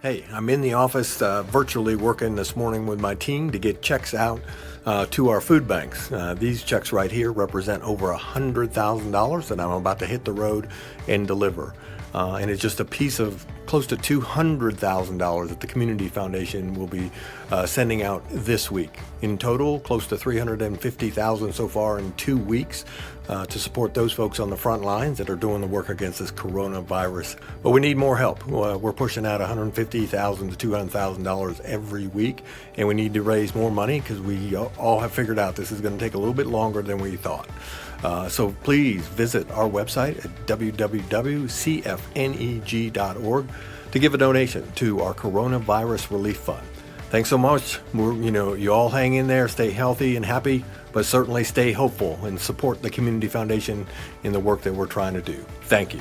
Hey, I'm in the office virtually working this morning with my team to get checks out to our food banks. These checks right here represent over $100,000 that I'm about to hit the road and deliver. And it's just a piece of close to $200,000 that the Community Foundation will be sending out this week. In total, close to $350,000 so far in 2 weeks to support those folks on the front lines that are doing the work against this coronavirus. But we need more help. We're pushing out $150,000 to $200,000 every week, and we need to raise more money because we all have figured out this is going to take a little bit longer than we thought. So please visit our website at www.cfneg.org to give a donation to our Coronavirus Relief Fund. Thanks so much. You all hang in there, stay healthy and happy, but certainly stay hopeful and support the Community Foundation in the work that we're trying to do. Thank you.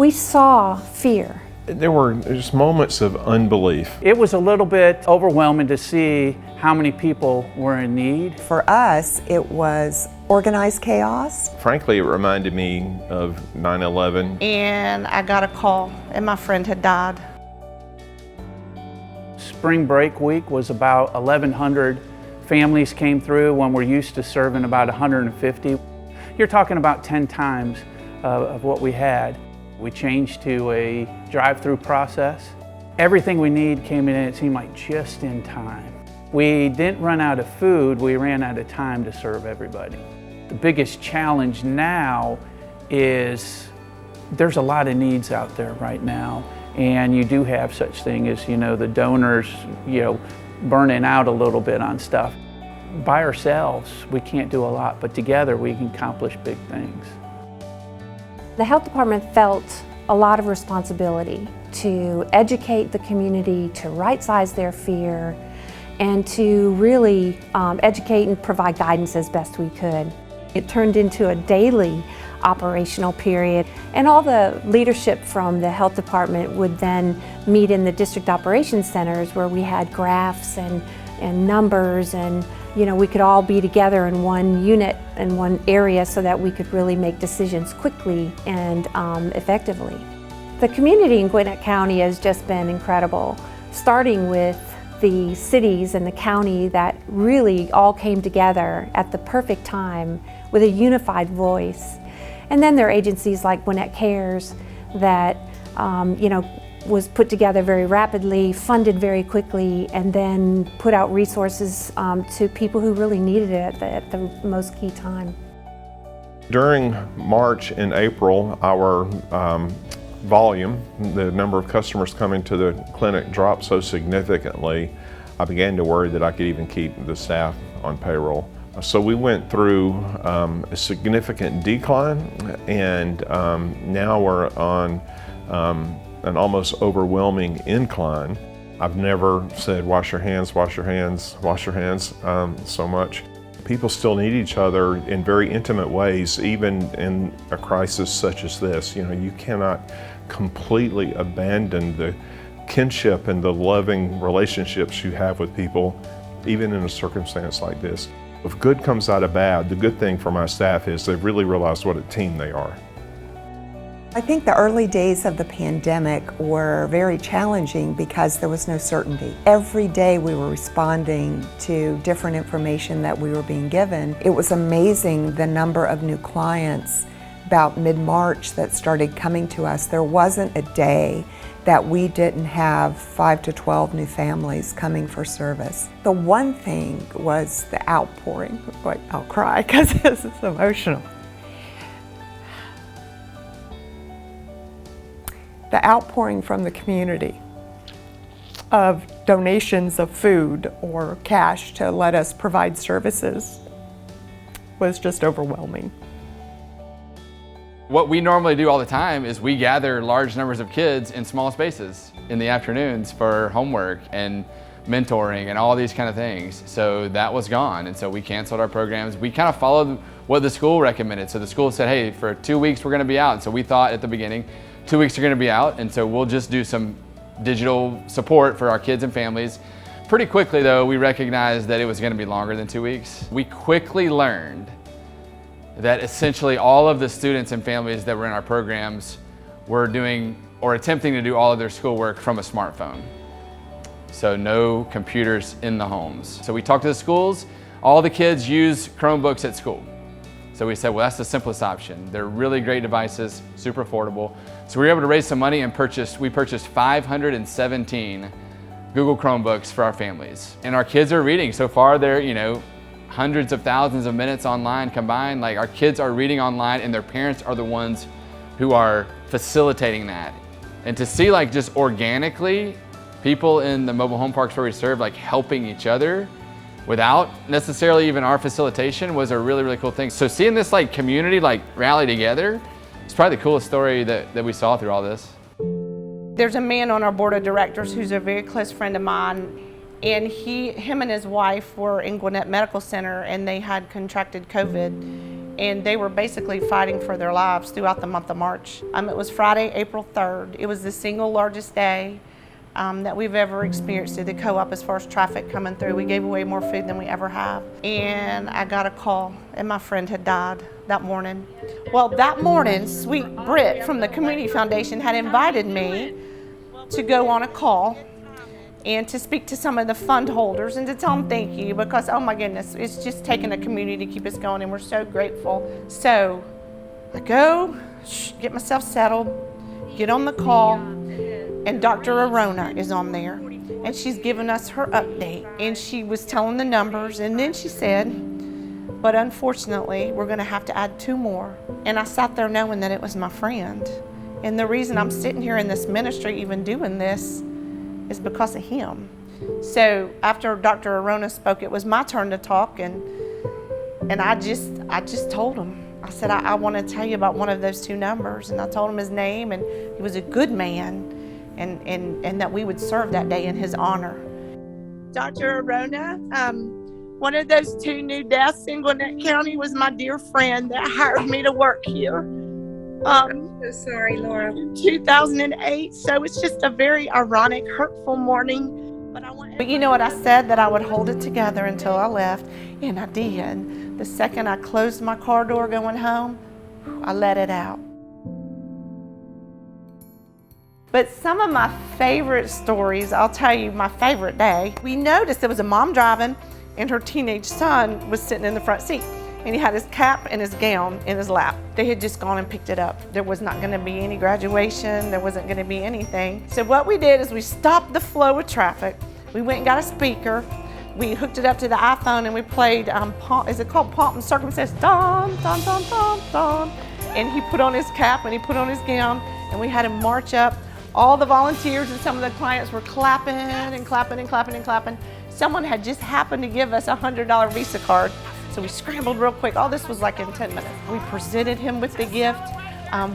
We saw fear. There were just moments of unbelief. It was a little bit overwhelming to see how many people were in need. For us, it was organized chaos. Frankly, it reminded me of 9/11. And I got a call, and my friend had died. Spring break week was about 1,100 families came through when we're used to serving about 150. You're talking about 10 times of what we had. We changed to a drive-through process. Everything we need came in, it seemed like just in time. We didn't run out of food, we ran out of time to serve everybody. The biggest challenge now is there's a lot of needs out there right now, and you do have such thing as, the donors, burning out a little bit on stuff. By ourselves, we can't do a lot, but together we can accomplish big things. The health department felt a lot of responsibility to educate the community, to right-size their fear, and to really educate and provide guidance as best we could. It turned into a daily operational period, and all the leadership from the health department would then meet in the district operations centers where we had graphs and numbers, and we could all be together in one unit in one area so that we could really make decisions quickly and effectively. The community in Gwinnett County has just been incredible, starting with the cities and the county that really all came together at the perfect time with a unified voice. And then there are agencies like Gwinnett Cares that was put together very rapidly, funded very quickly, and then put out resources to people who really needed it at the most key time. During March and April, our volume, the number of customers coming to the clinic dropped so significantly, I began to worry that I could even keep the staff on payroll. So we went through a significant decline, and now we're on an almost overwhelming incline. I've never said wash your hands, wash your hands, wash your hands so much. People still need each other in very intimate ways, even in a crisis such as this. You cannot completely abandon the kinship and the loving relationships you have with people, even in a circumstance like this. If good comes out of bad, the good thing for my staff is they've really realized what a team they are. I think the early days of the pandemic were very challenging because there was no certainty. Every day we were responding to different information that we were being given. It was amazing the number of new clients about mid-March that started coming to us. There wasn't a day that we didn't have 5 to 12 new families coming for service. The one thing was the outpouring. I'll cry because this is emotional. The outpouring from the community of donations of food or cash to let us provide services was just overwhelming. What we normally do all the time is we gather large numbers of kids in small spaces in the afternoons for homework and mentoring and all these kind of things. So that was gone, and so we canceled our programs. We kind of followed what the school recommended. So the school said, hey, for 2 weeks we're gonna be out. And so we thought at the beginning, 2 weeks are gonna be out, and so we'll just do some digital support for our kids and families. Pretty quickly though, we recognized that it was gonna be longer than 2 weeks. We quickly learned that essentially all of the students and families that were in our programs were doing or attempting to do all of their schoolwork from a smartphone. So no computers in the homes. So we talked to the schools. All the kids use Chromebooks at school. So we said, well, that's the simplest option. They're really great devices, super affordable. So we were able to raise some money and we purchased 517 Google Chromebooks for our families. And our kids are reading. So far, they're, hundreds of thousands of minutes online combined. Like, our kids are reading online, and their parents are the ones who are facilitating that. And to see, like, just organically, people in the mobile home parks where we serve, like, helping each other without necessarily even our facilitation was a really, really cool thing. So seeing this, like, community, like, rally together, it's probably the coolest story that we saw through all this. There's a man on our board of directors who's a very close friend of mine, and him and his wife were in Gwinnett Medical Center, and they had contracted COVID. and they were basically fighting for their lives throughout the month of March. It was Friday, April 3rd. It was the single largest day that we've ever experienced at the co-op as far as traffic coming through. We gave away more food than we ever have. And I got a call, and my friend had died that morning. Well, that morning, sweet Britt from the Community Foundation had invited me to go on a call and to speak to some of the fund holders and to tell them thank you, because, oh my goodness, it's just taken a community to keep us going, and we're so grateful. So I go, get myself settled, get on the call, and Dr. Arona is on there, and she's giving us her update, and she was telling the numbers, and then she said, but unfortunately, we're gonna have to add 2 more. And I sat there knowing that it was my friend. And the reason I'm sitting here in this ministry even doing this is because of him. So after Dr. Arona spoke, it was my turn to talk, and I just told him. I said, I want to tell you about one of those 2 numbers, and I told him his name, and he was a good man, and that we would serve that day in his honor. Dr. Arona, one of those 2 new deaths in Gwinnett County was my dear friend that hired me to work here. I'm so sorry, Laura. 2008, so it's just a very ironic, hurtful morning. But you know what I said? That I would hold it together until I left, and I did. The second I closed my car door going home, I let it out. But some of my favorite stories, I'll tell you my favorite day. We noticed there was a mom driving, and her teenage son was sitting in the front seat. And he had his cap and his gown in his lap. They had just gone and picked it up. There was not gonna be any graduation. There wasn't gonna be anything. So what we did is we stopped the flow of traffic. We went and got a speaker. We hooked it up to the iPhone, and we played, is it called Pomp and Circumstance? Dun, dun, dun, dun, dun. And he put on his cap and he put on his gown, and we had him march up. All the volunteers and some of the clients were clapping and clapping and clapping and clapping. Someone had just happened to give us a $100 Visa card. So we scrambled real quick. All this was like in 10 minutes. We presented him with the gift.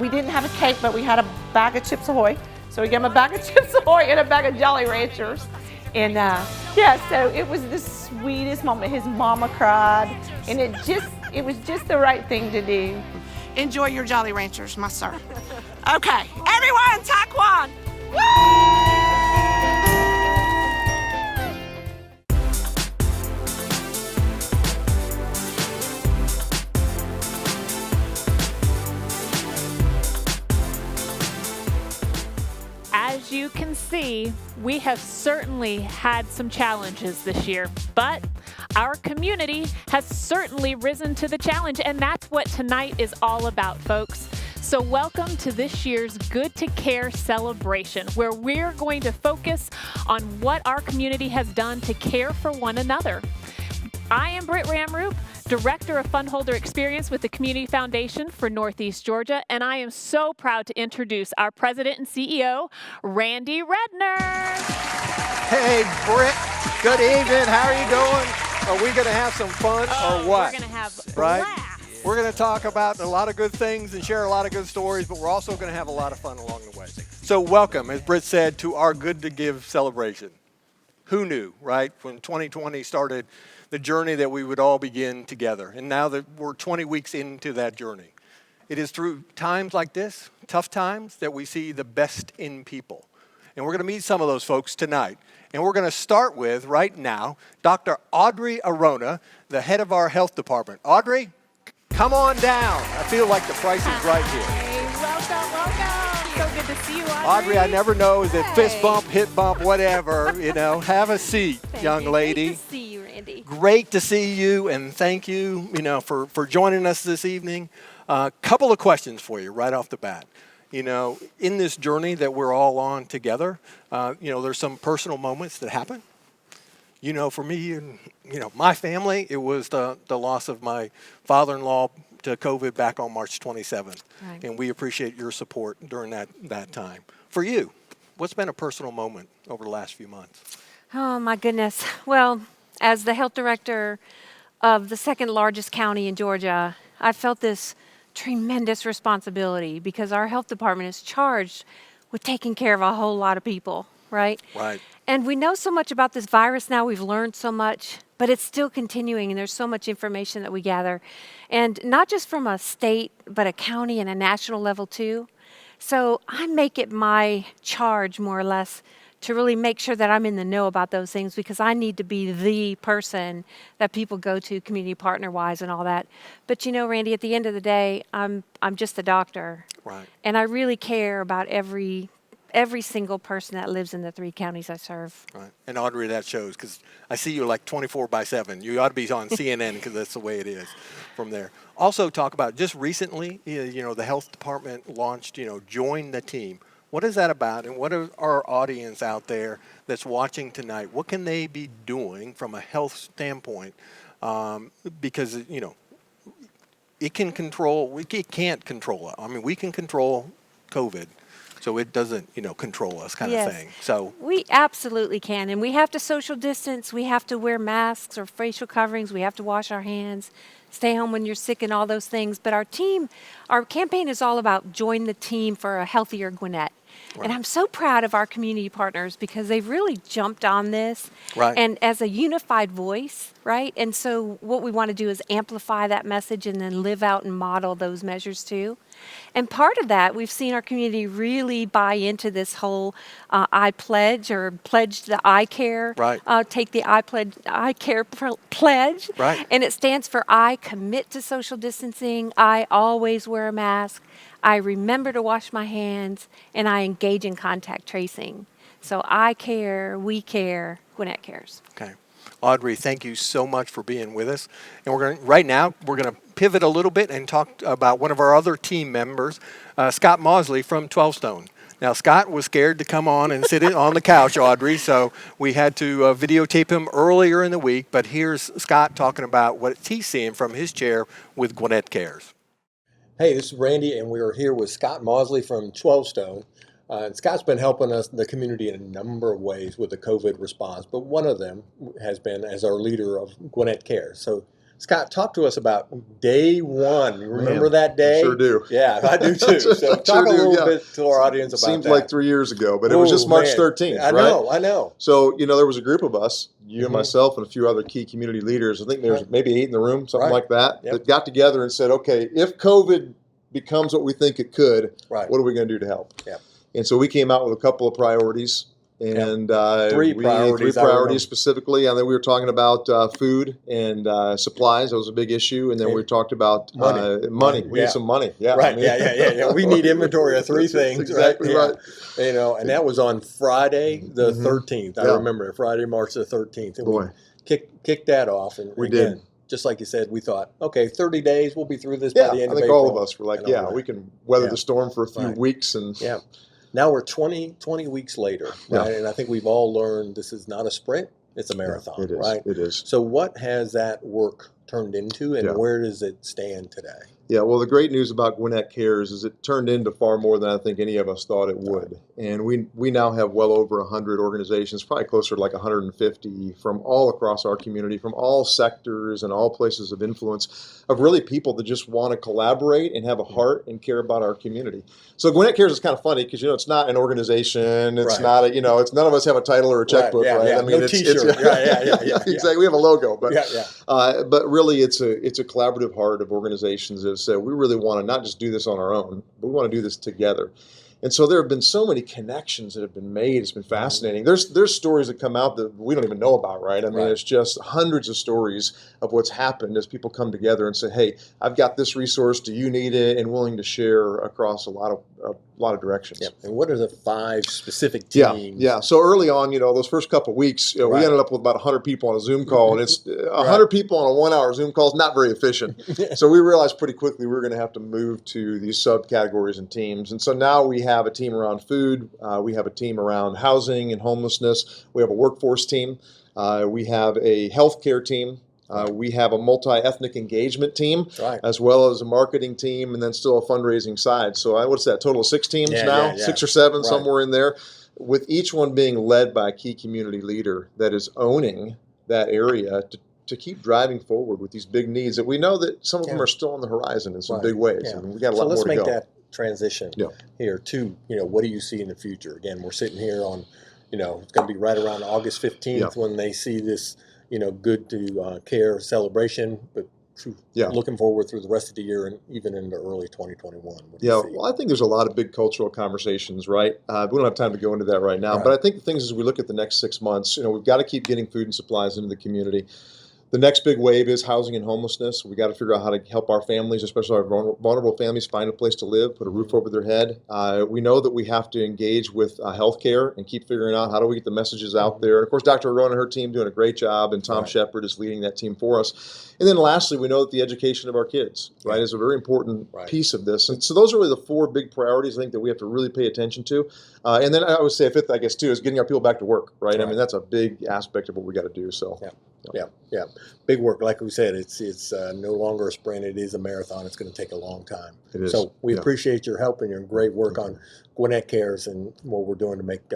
We didn't have a cake, but we had a bag of Chips Ahoy. So we gave him a bag of Chips Ahoy and a bag of Jolly Ranchers. And yeah, so it was the sweetest moment. His mama cried, and it was just the right thing to do. Enjoy your Jolly Ranchers, my sir. Okay, everyone, Taekwondo! Woo! As you can see, we have certainly had some challenges this year, but our community has certainly risen to the challenge, and that's what tonight is all about, folks. So welcome to this year's Good2Care Celebration, where we're going to focus on what our community has done to care for one another. I am Britt Ramroop, Director of Fundholder Experience with the Community Foundation for Northeast Georgia, and I am so proud to introduce our President and CEO, Randy Redner. Hey, Britt. Good evening. How are you doing? Are we going to have some fun or what? We're going to have right? laughs. We're going to talk about a lot of good things and share a lot of good stories, but we're also going to have a lot of fun along the way. So welcome, as Britt said, to our Good to Give celebration. Who knew, right? When 2020 started, the journey that we would all begin together. And now that we're 20 weeks into that journey. It is through times like this, tough times, that we see the best in people. And we're going to meet some of those folks tonight. And we're going to start with, right now, Dr. Audrey Arona, the head of our health department. Audrey, come on down. I feel like the price is right here. Hey, welcome. So good to see you, Audrey. Audrey, I never know, is it fist bump, hip bump, whatever, have a seat, young lady. Great to see you, Randy. Great to see you, and thank you, for joining us this evening. Couple of questions for you right off the bat. In this journey that we're all on together, there's some personal moments that happen. For me and, my family, it was the loss of my father-in-law to COVID back on March 27th. Right. And we appreciate your support during that time. For you, what's been a personal moment over the last few months? Oh, my goodness. Well, as the health director of the second largest county in Georgia, I felt this tremendous responsibility because our health department is charged with taking care of a whole lot of people, right? Right. And we know so much about this virus now. We've learned so much. but it's still continuing, and there's so much information that we gather, and not just from a state, but a county and a national level too. So I make it my charge, more or less, to really make sure that I'm in the know about those things, because I need to be the person that people go to community partner wise and all that. But you know, Randy, at the end of the day, I'm just a doctor. Right. And I really care about every single person that lives in the 3 counties I serve. Right. And Audrey, that shows, because I see you like 24/7. You ought to be on CNN because that's the way it is from there. Also talk about just recently, you know, the health department launched, you know, Join the Team. What is that about, and what are our audience out there that's watching tonight? What can they be doing from a health standpoint? Because, you know, it can't control it. I mean, we can control COVID, so it doesn't, you know, control us kind of thing. So we absolutely can, and we have to social distance. We have to wear masks or facial coverings. We have to wash our hands, stay home when you're sick, and all those things. But our campaign is all about join the team for a healthier Gwinnett. Right. And I'm so proud of our community partners because they've really jumped on this, right, and as a unified voice, right? And so what we want to do is amplify that message and then live out and model those measures too. And part of that, we've seen our community really buy into this whole I pledge, or pledge the I care. Right. Take the I care pledge. Right. And it stands for I commit to social distancing. I always wear a mask. I remember to wash my hands, and I engage in contact tracing. So I care, we care, Gwinnett cares. Okay. Audrey, thank you so much for being with us. And right now, we're going to pivot a little bit and talk about one of our other team members, Scott Mosley from 12 Stone. Now, Scott was scared to come on and sit on the couch, Audrey, so we had to videotape him earlier in the week. But here's Scott talking about what he's seeing from his chair with Gwinnett Cares. Hey, this is Randy, and we are here with Scott Mosley from 12 Stone. And Scott's been helping us, the community, in a number of ways with the COVID response, but one of them has been as our leader of Gwinnett Cares. So, Scott, talk to us about day one. You remember that day? I sure do. Yeah, I do too. So talk a little bit to our audience about that. Seems like 3 years ago, but it was just March 13th, right? I know. So, you know, there was a group of us, you and myself and a few other key community leaders. I think there's maybe 8 in the room, something like that, that got together and said, okay, if COVID becomes what we think it could, what are we going to do to help? Yep. And so we came out with a couple of priorities. And three priorities specifically. And then we were talking about food and supplies. That was a big issue. And then we talked about money. We need some money. Yeah, right. I mean, yeah. We need inventory of 3 things. Exactly right. You know, and that was on Friday the 13th. I remember it, Friday, March the 13th. And we kicked that off. And we did. Just like you said, we thought, okay, 30 days, we'll be through this by the end of April. I think all of us were like, we can weather the storm for a few weeks. And now we're 20 weeks later, right? And I think we've all learned this is not a sprint, it's a marathon, it is. Right? It is. So what has that work turned into, and where does it stand today? Yeah, well, the great news about Gwinnett Cares is it turned into far more than I think any of us thought it would. And we now have well over 100 organizations, probably closer to like 150 from all across our community, from all sectors and all places of influence, of really people that just want to collaborate and have a heart and care about our community. So Gwinnett Cares is kind of funny because, you know, it's not an organization. It's not a, you know, it's none of us have a title or a checkbook, right? I mean, no T-shirt. Exactly. We have a logo, but but really it's a collaborative heart of organizations that say we really want to not just do this on our own, but we want to do this together. And so there have been so many connections that have been made. It's been fascinating. There's stories that come out that we don't even know about, right? I mean, it's just hundreds of stories of what's happened as people come together and say, hey, I've got this resource. Do you need it? And willing to share across a lot of directions. Yep. And what are the 5 specific teams? Yeah. So early on, you know, those first couple of weeks, you know, we ended up with about 100 people on a Zoom call, and it's 100 people on a 1-hour Zoom call is not very efficient. So we realized pretty quickly we were going to have to move to these subcategories and teams. And so now we have a team around food. We have a team around housing and homelessness. We have a workforce team. We have a healthcare team. We have a multi-ethnic engagement team, as well as a marketing team, and then still a fundraising side. So what's that, total of 6 teams now? 6 or 7, somewhere in there, with each one being led by a key community leader that is owning that area to keep driving forward with these big needs that we know that some of them are still on the horizon in some big ways. I mean, we got a lot more to go. So let's make that transition here to, you know, what do you see in the future? Again, we're sitting here on, you know, it's going to be right around August 15th when they see this, Good2Care Celebration, but Yeah. looking forward through the rest of the year and even into early 2021. What do Yeah, you see? well, I think there's a lot of big cultural conversations, right? We don't have time to go into that right now, Right. but I think the things as we look at the next 6 months, we've got to keep getting food and supplies into the community. The next big wave is housing and homelessness. We got to figure out how to help our families, especially our vulnerable families, find a place to live, put a roof over their head. We know that we have to engage with healthcare and keep figuring out how do we get the messages out there. And of course, Dr. Arona and her team doing a great job, and Tom Right. Shepard is leading that team for us. And then lastly, we know that the education of our kids, right, is a very important Right. piece of this. And so those are really the four big priorities I think that we have to really pay attention to. And then I would say a fifth, I guess, too, is getting our people back to work, right? I Right. mean, that's a big aspect of what we got to do. So. Yeah. Big work. Like we said, it's no longer a sprint. It is a marathon. It's going to take a long time. It is. So we Yeah. appreciate your help and your great work on Gwinnett Cares and what we're doing to make,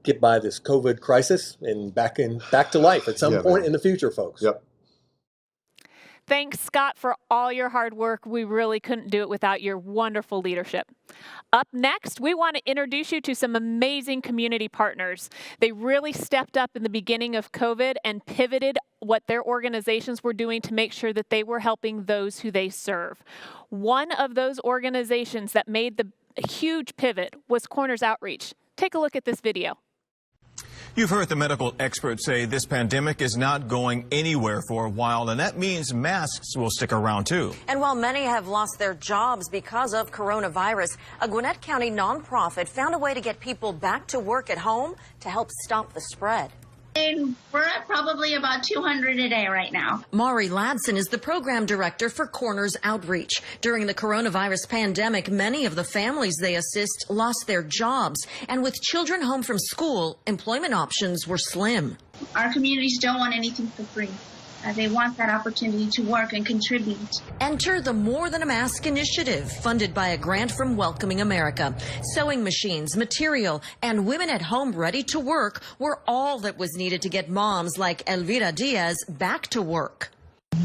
get by this COVID crisis and back to life at some Yeah, point man. in the future, folks. Yep. Thanks, Scott, for all your hard work. We really couldn't do it without your wonderful leadership. Up next, we want to introduce you to some amazing community partners. They really stepped up in the beginning of COVID and pivoted what their organizations were doing to make sure that they were helping those who they serve. One of those organizations that made the huge pivot was Corners Outreach. Take a look at this video. You've heard the medical experts say this pandemic is not going anywhere for a while, and that means masks will stick around too. And while many have lost their jobs because of coronavirus, a Gwinnett County nonprofit found a way to get people back to work at home to help stop the spread. And we're at probably about 200 a day right now. Mari Ladson is the program director for Corners Outreach. During the coronavirus pandemic, many of the families they assist lost their jobs. And with children home from school, employment options were slim. Our communities don't want anything for free. They want that opportunity to work and contribute. Enter the More Than a Mask initiative, funded by a grant from Welcoming America. Sewing machines, material, and women at home ready to work were all that was needed to get moms like Elvira Diaz back to work. 2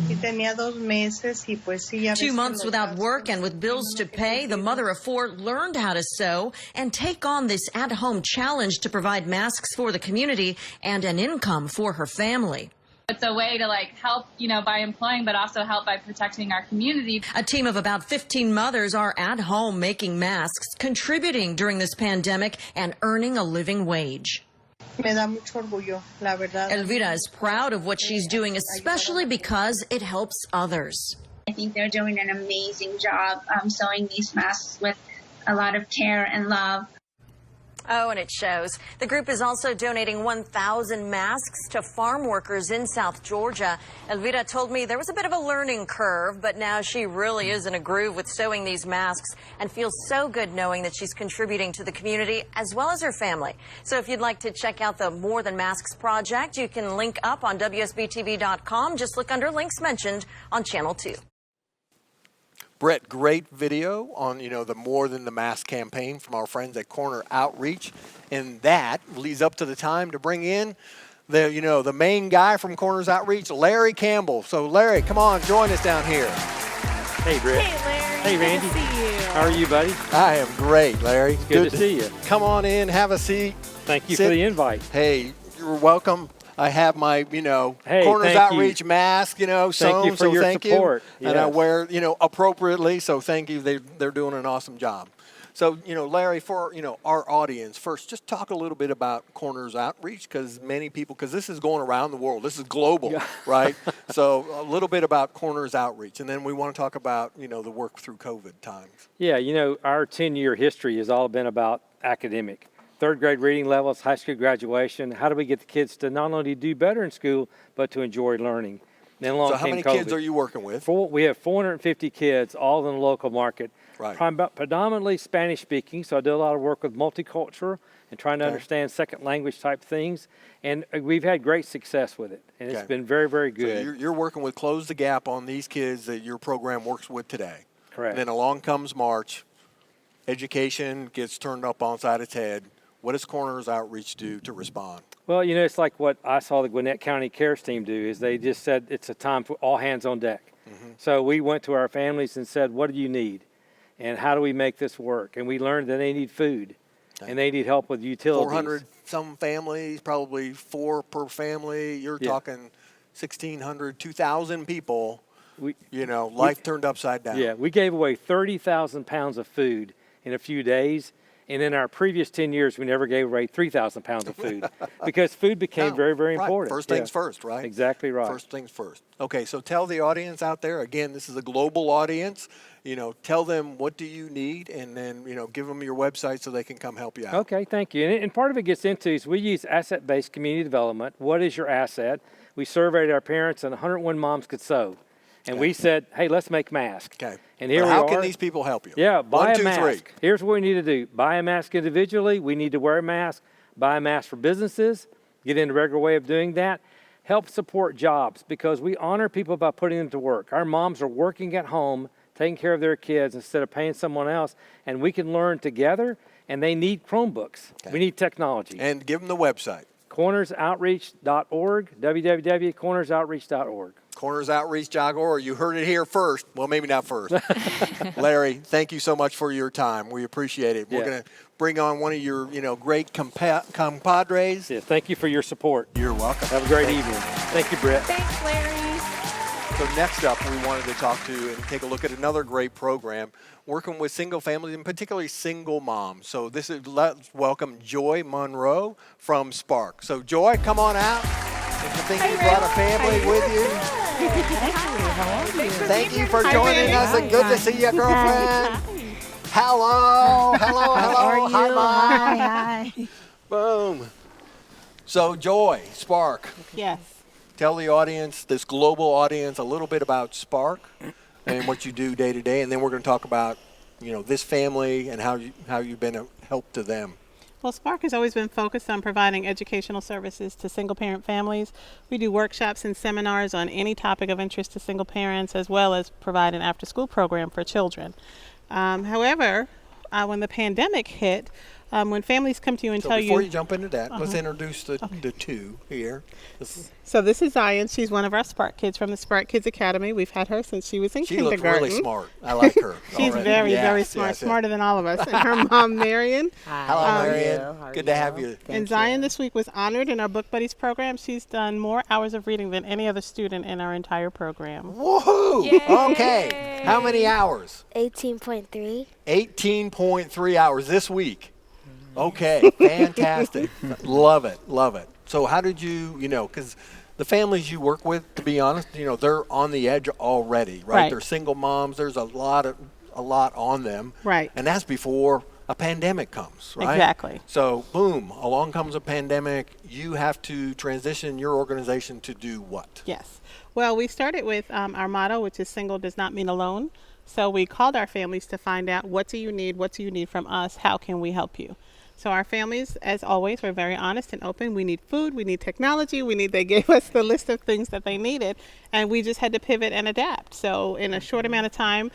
months without work and with bills to pay, the mother of four learned how to sew and take on this at-home challenge to provide masks for the community and an income for her family. It's a way to help, by employing, but also help by protecting our community. A team of about 15 mothers are at home making masks, contributing during this pandemic and earning a living wage. Elvira is proud of what she's doing, especially because it helps others. I think they're doing an amazing job sewing these masks with a lot of care and love. Oh, and it shows. The group is also donating 1,000 masks to farm workers in South Georgia. Elvira told me there was a bit of a learning curve, but now she really is in a groove with sewing these masks and feels so good knowing that she's contributing to the community as well as her family. So if you'd like to check out the More Than Masks project, you can link up on WSBTV.com. Just look under links mentioned on Channel 2. Brett, great video on, the More Than the Mask campaign from our friends at Corner Outreach. And that leads up to the time to bring in the main guy from Corners Outreach, Larry Campbell. So Larry, come on, join us down here. Hey, Brett. Hey, Larry. Hey, Randy. Good to see you. How are you, buddy? I am great, Larry. Good to see you. Come on in, have a seat. Thank you for the invite. Hey, you're welcome. I have my, Corners thank Outreach you. mask, sewn, Thank you for your support. And I Yes. wear, appropriately, so thank you. They're doing an awesome job. So, Larry, for, our audience, first, just talk a little bit about Corners Outreach, because this is going around the world. This is global, right? So a little bit about Corners Outreach, and then we want to talk about, the work through COVID times. Yeah, our 10-year history has all been about academic. Third grade reading levels, high school graduation. How do we get the kids to not only do better in school, but to enjoy learning? Then along So how many came COVID. kids are you working with? We have 450 kids, all in the local market. Right. Predominantly Spanish speaking, so I do a lot of work with multicultural and trying to understand second language type things. And we've had great success with it. And it's been very, very good. So you're working with Close the Gap on these kids that your program works with today. Correct. And then along comes March. Education gets turned up on side its head. What does Corners Outreach do to respond? Well, it's like what I saw the Gwinnett County Cares team do is they just said it's a time for all hands on deck. Mm-hmm. So we went to our families and said, what do you need? And how do we make this work? And we learned that they need food and they need help with utilities. some families, probably 4 per family. You're talking 1,600, 2,000 people. Life turned upside down. Yeah, we gave away 30,000 pounds of food in a few days. And in our previous 10 years, we never gave away 3,000 pounds of food because food became very, very important. First things first, right? Exactly right. First things first. Okay, so tell the audience out there, again, this is a global audience. Tell them what do you need, and then, give them your website so they can come help you out. Okay, thank you. And part of it gets into is we use asset-based community development. What is your asset? We surveyed our parents, and 101 moms could sew. And we said, hey, let's make masks. Okay. And here we are. How can these people help you? Yeah, buy 1, 2, a mask. 3. Here's what we need to do. Buy a mask individually. We need to wear a mask. Buy a mask for businesses. Get in a regular way of doing that. Help support jobs because we honor people by putting them to work. Our moms are working at home, taking care of their kids instead of paying someone else, and we can learn together, and they need Chromebooks. Okay. We need technology. And give them the website. cornersoutreach.org, www.cornersoutreach.org. cornersoutreach.org. You heard it here first. Well, maybe not first. Larry, thank you so much for your time. We appreciate it. We're going to bring on one of your, great compadres. Yeah, thank you for your support. You're welcome. Have a great evening. Thank you, Brett. Thanks, Larry. So next up, we wanted to talk to and take a look at another great program working with single families and particularly single moms. So let's welcome Joy Monroe from Spark. So Joy, come on out. If you think you brought a family with you. Thank you for joining us, and good to see you, girlfriend. Hello. Hi, Mom. Hi. Boom. So Joy, Spark. Yes. Tell the audience, this global audience, a little bit about Spark and what you do day to day, and then we're going to talk about, this family and how you've been a help to them. Well, Spark has always been focused on providing educational services to single-parent families. We do workshops and seminars on any topic of interest to single parents, as well as provide an after-school program for children. However, when the pandemic hit, when families come to you and tell you... Before you jump into that, let's introduce the two here. So this is Zion. She's one of our Spark kids from the Spark Kids Academy. We've had her since she was in kindergarten. She looks really smart. I like her. She's very smart, smarter than all of us. And her mom, Marion. Hi. Hello, Marion. Good to have you. And Zion this week was honored in our Book Buddies program. She's done more hours of reading than any other student in our entire program. Woohoo! Yay! Okay. How many hours? 18.3. 18.3 hours this week. Okay, fantastic. Love it. So how did you, because the families you work with, to be honest, they're on the edge already, right? They're single moms. There's a lot on them. Right. And that's before a pandemic comes, right? Exactly. So, boom, along comes a pandemic. You have to transition your organization to do what? Yes. Well, we started with our motto, which is single does not mean alone. So we called our families to find out, what do you need? What do you need from us? How can we help you? So our families, as always, were very honest and open. We need food, we need technology, they gave us the list of things that they needed, and we just had to pivot and adapt. So in a short amount of time,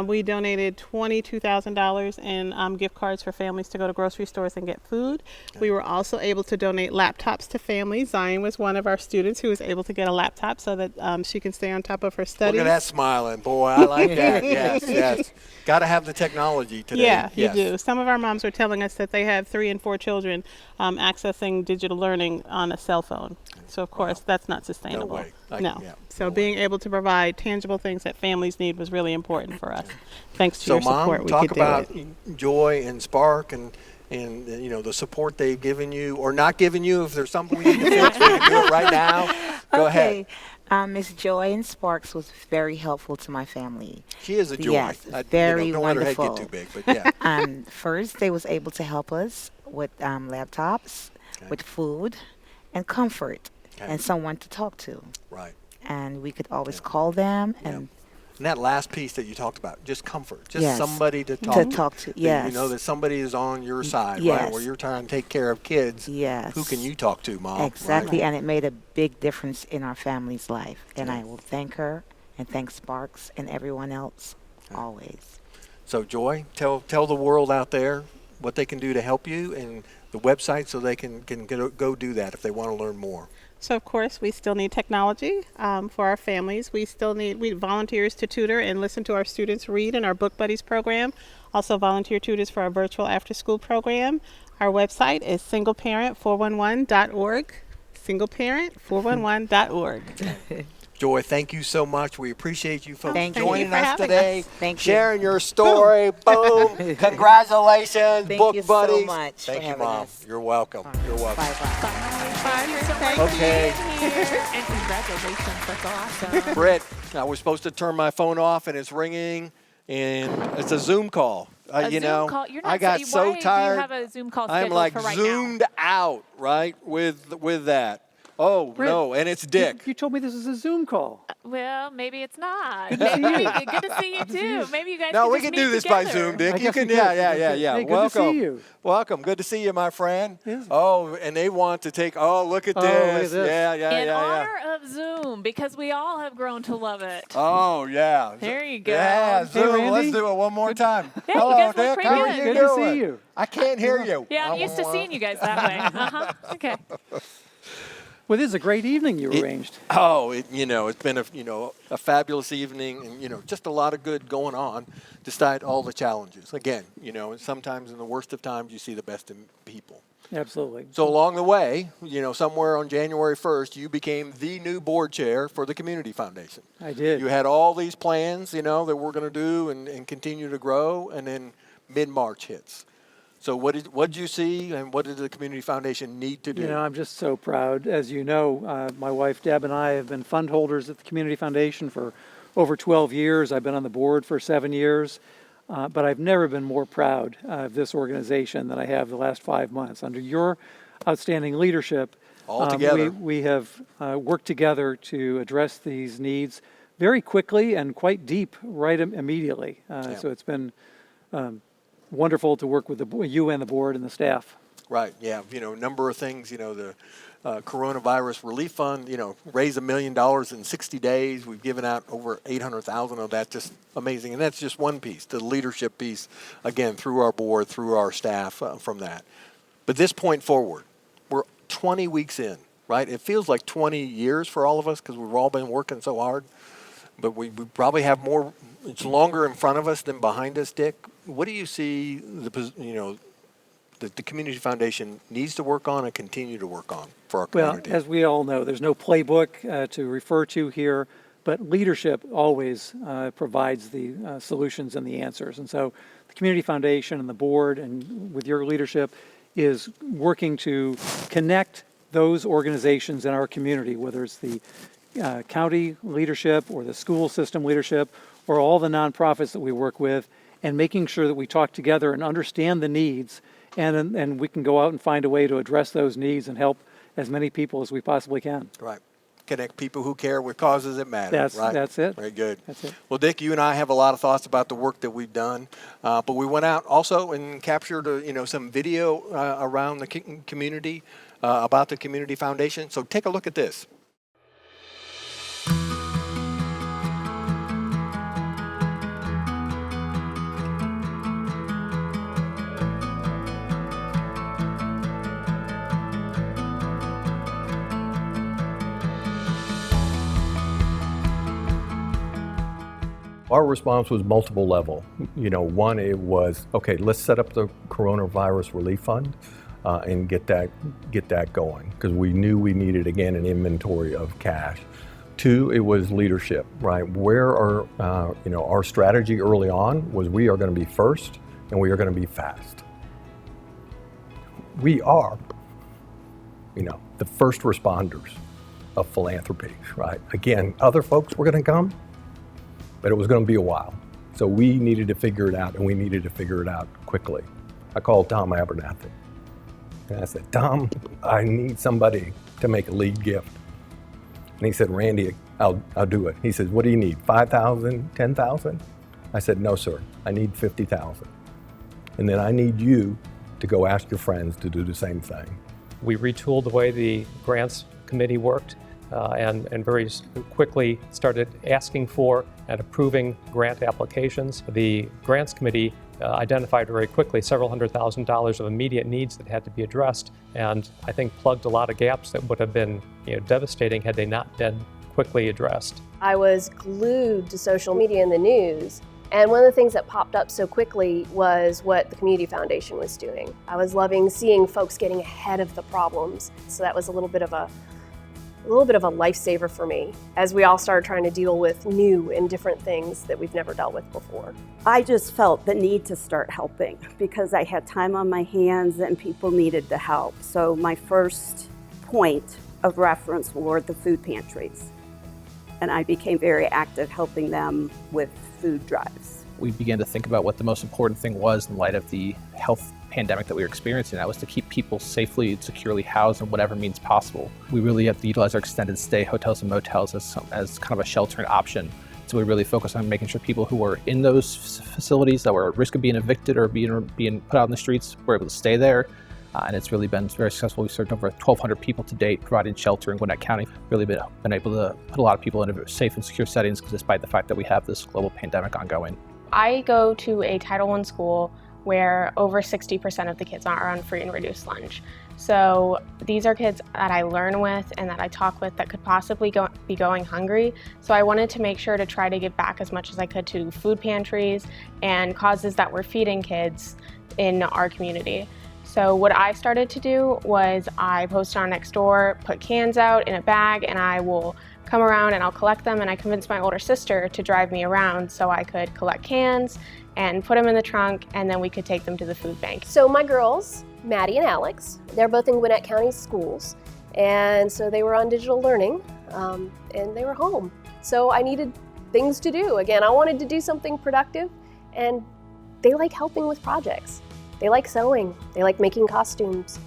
we donated $22,000 in gift cards for families to go to grocery stores and get food. Okay. We were also able to donate laptops to families. Zion was one of our students who was able to get a laptop so that she can stay on top of her studies. Look at that smiling, boy. I like that. Yes. Got to have the technology today. Yeah, you do. Some of our moms were telling us that they have 3 and 4 children accessing digital learning on a cell phone. So, of course, that's not sustainable. No way. So being able to provide tangible things that families need was really important for us. Thanks to your support, we could do it. So, Mom, talk about Joy and Spark and the support they've given you or not given you. If there's something we need to fix, we can do it right now. Go ahead. Miss Joy and Sparks was very helpful to my family. She is a joy. Yes, very don't wonderful. Let her head get too big, but yeah. First, they was able to help us with laptops, with food, and comfort, and someone to talk to. Right. And we could always call them and. And that last piece that you talked about, just comfort, just somebody to talk to. Yes. That somebody is on your side, yes. right? Where you're trying to take care of kids. Yes. Who can you talk to, Mom? Exactly, right? And it made a big difference in our family's life. And I will thank her and thank Sparks and everyone else always. So, Joy, tell the world out there what they can do to help you and the website so they can go do that if they want to learn more. So, of course, we still need technology for our families. We still need volunteers to tutor and listen to our students read in our Book Buddies program. Also volunteer tutors for our virtual after-school program. Our website is singleparent411.org. Singleparent411.org. Joy, thank you so much. We appreciate you folks Thank you. joining Thank you for us having today, us. Thank you. sharing your story. Boom. Congratulations, Thank book you so buddies. much Thank for you, having Mom. us. You're welcome. You're welcome. Bye-bye. Okay. And congratulations, that's awesome. Britt, I was supposed to turn my phone off and it's ringing, and it's a Zoom call. Zoom call. You're not I got so why tired. Do you have a Zoom call I'm scheduled like for right zoomed out, right, with that. Oh, Britt, no, and it's Dick. You told me this was a Zoom call. now? Well, maybe it's not. Good to see you. Good to see you too. Maybe you guys. No, could we just can do meet this together. by Zoom, Dick. I You guess can, we yeah, could. yeah. Hey, good Welcome. to see you. Welcome. Good to see you, my friend. Yes. Oh, and they want to take. Oh, look at Oh, look at this. this. Yeah. In honor of Zoom, because we all have grown to love it. Oh, yeah. There you go. Yeah, Hey, Zoom. Randy. Let's do it one more time. Yeah, you Hello, guys look Dick. pretty How are good. you Good doing? to see you. I can't hear you. Yeah, I'm used to seeing you guys that way. Okay. Well, this is a great evening you arranged. It's been a fabulous evening, and just a lot of good going on, despite all the challenges. Again, and sometimes in the worst of times, you see the best in people. Absolutely. So along the way, somewhere on January 1st, you became the new board chair for the Community Foundation. I did. You had all these plans, that we're going to do and continue to grow, and then mid-March hits. So what did you see, and what did the Community Foundation need to do? I'm just so proud. As you know, my wife Deb and I have been fund holders at the Community Foundation for over 12 years. I've been on the board for 7 years, but I've never been more proud of this organization than I have the last 5 months. Under your outstanding leadership, All together. we have worked together to address these needs very quickly and quite deep right immediately. So it's been wonderful to work with you and the board and the staff. Right, yeah, a number of things, the coronavirus relief fund, raised $1 million in 60 days. We've given out over 800,000 of that, just amazing. And that's just one piece, the leadership piece, again, through our board, through our staff from that. But this point forward, we're 20 weeks in, right? It feels like 20 years for all of us because we've all been working so hard. But we probably have more, it's longer in front of us than behind us, Dick. What do you see that the Community Foundation needs to work on and continue to work on for our community? Well, as we all know, there's no playbook to refer to here, but leadership always provides the solutions and the answers. And so the Community Foundation and the board, and with your leadership, is working to connect those organizations in our community, whether it's the county leadership or the school system leadership or all the nonprofits that we work with, and making sure that we talk together and understand the needs, and we can go out and find a way to address those needs and help as many people as we possibly can. Right. Connect people who care with causes that matter. That's it. Very good. That's it. Well, Dick, you and I have a lot of thoughts about the work that we've done, but we went out also and captured some video around the community about the Community Foundation. So take a look at this. Our response was multiple level. One, it was, okay, let's set up the coronavirus relief fund and get that going, because we knew we needed, again, an inventory of cash. Two, it was leadership, right? Where our strategy early on was we are going to be first and we are going to be fast. We are, the first responders of philanthropy, right? Again, other folks were going to come, but it was going to be a while. So we needed to figure it out, and we needed to figure it out quickly. I called Tom Abernathy, and I said, Tom, I need somebody to make a lead gift. And he said, Randy, I'll do it. He says, what do you need, 5,000, 10,000? I said, no, sir, I need 50,000. And then I need you to go ask your friends to do the same thing. We retooled the way the grants committee worked and very quickly started asking for and approving grant applications. The grants committee identified very quickly several $100,000 of immediate needs that had to be addressed, and I think plugged a lot of gaps that would have been devastating had they not been quickly addressed. I was glued to social media and the news And one of the things that popped up so quickly was what the Community Foundation was doing. I was loving seeing folks getting ahead of the problems. So that was a little bit of a lifesaver for me as we all started trying to deal with new and different things that we've never dealt with before. I just felt the need to start helping because I had time on my hands and people needed the help. So my first point of reference were the food pantries. And I became very active helping them with food drives. We began to think about what the most important thing was in light of the health pandemic that we were experiencing. That was to keep people safely and securely housed in whatever means possible. We really have to utilize our extended stay hotels and motels as kind of a sheltering option. So we really focus on making sure people who were in those facilities that were at risk of being evicted or being put out in the streets were able to stay there. And it's really been very successful. We've served over 1,200 people to date, providing shelter in Gwinnett County. Really been able to put a lot of people in safe and secure settings despite the fact that we have this global pandemic ongoing. I go to a Title I school where over 60% of the kids are on free and reduced lunch. So these are kids that I learn with and that I talk with that could possibly be going hungry. So I wanted to make sure to try to give back as much as I could to food pantries and causes that were feeding kids in our community. So what I started to do was I posted on Nextdoor, put cans out in a bag, and I will come around and I'll collect them, and I convinced my older sister to drive me around so I could collect cans and put them in the trunk, and then we could take them to the food bank. So my girls, Maddie and Alex, they're both in Gwinnett County schools, and so they were on digital learning, and they were home. So I needed things to do. Again, I wanted to do something productive, and they like helping with projects. They like sewing, they like making costumes.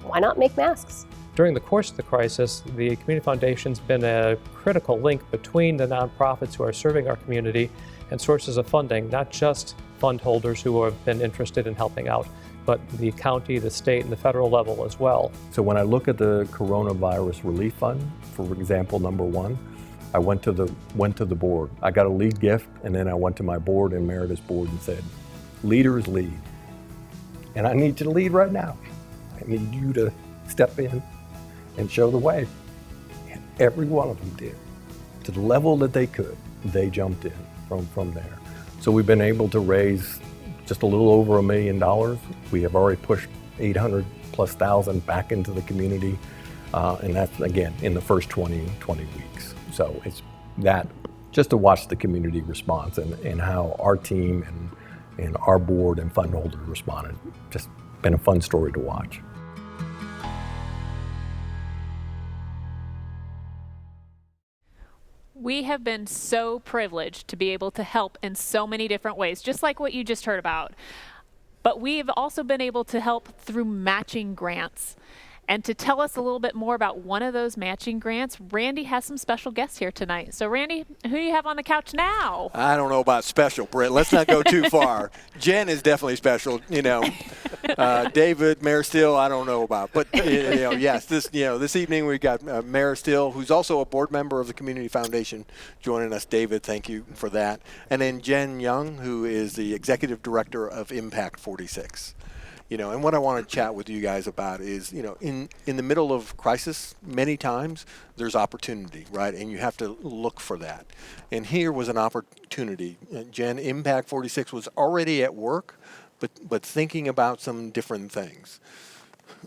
Why not make masks? During the course of the crisis, the Community Foundation's been a critical link between the nonprofits who are serving our community and sources of funding, not just fund holders who have been interested in helping out, but the county, the state, and the federal level as well. So when I look at the Coronavirus Relief Fund, for example, number one, I went to the board. I got a lead gift, and then I went to my board and Emeritus board and said, leaders lead. And I need you to lead right now. I need you to step in and show the way. And every one of them did. To the level that they could, they jumped in from there. So we've been able to raise just a little over $1 million. We have already pushed 800,000+ back into the community. And that's, again, in the first 20 weeks. So it's that, just to watch the community response and how our team and our board and fund holders responded. Just been a fun story to watch. We have been so privileged to be able to help in so many different ways, just like what you just heard about. But we've also been able to help through matching grants. And to tell us a little bit more about one of those matching grants, Randy has some special guests here tonight. So Randy, who do you have on the couch now? I don't know about special, Britt. Let's not go too far. Jen is definitely special, David, Mayor Steele, I don't know about. But, yes, this evening we got Mayor Steele, who's also a board member of the Community Foundation, joining us. David, thank you for that. And then Jen Young, who is the Executive Director of Impact 46. And what I want to chat with you guys about is, in the middle of crisis, many times there's opportunity, right? And you have to look for that. And here was an opportunity. Jen, Impact 46 was already at work, but thinking about some different things.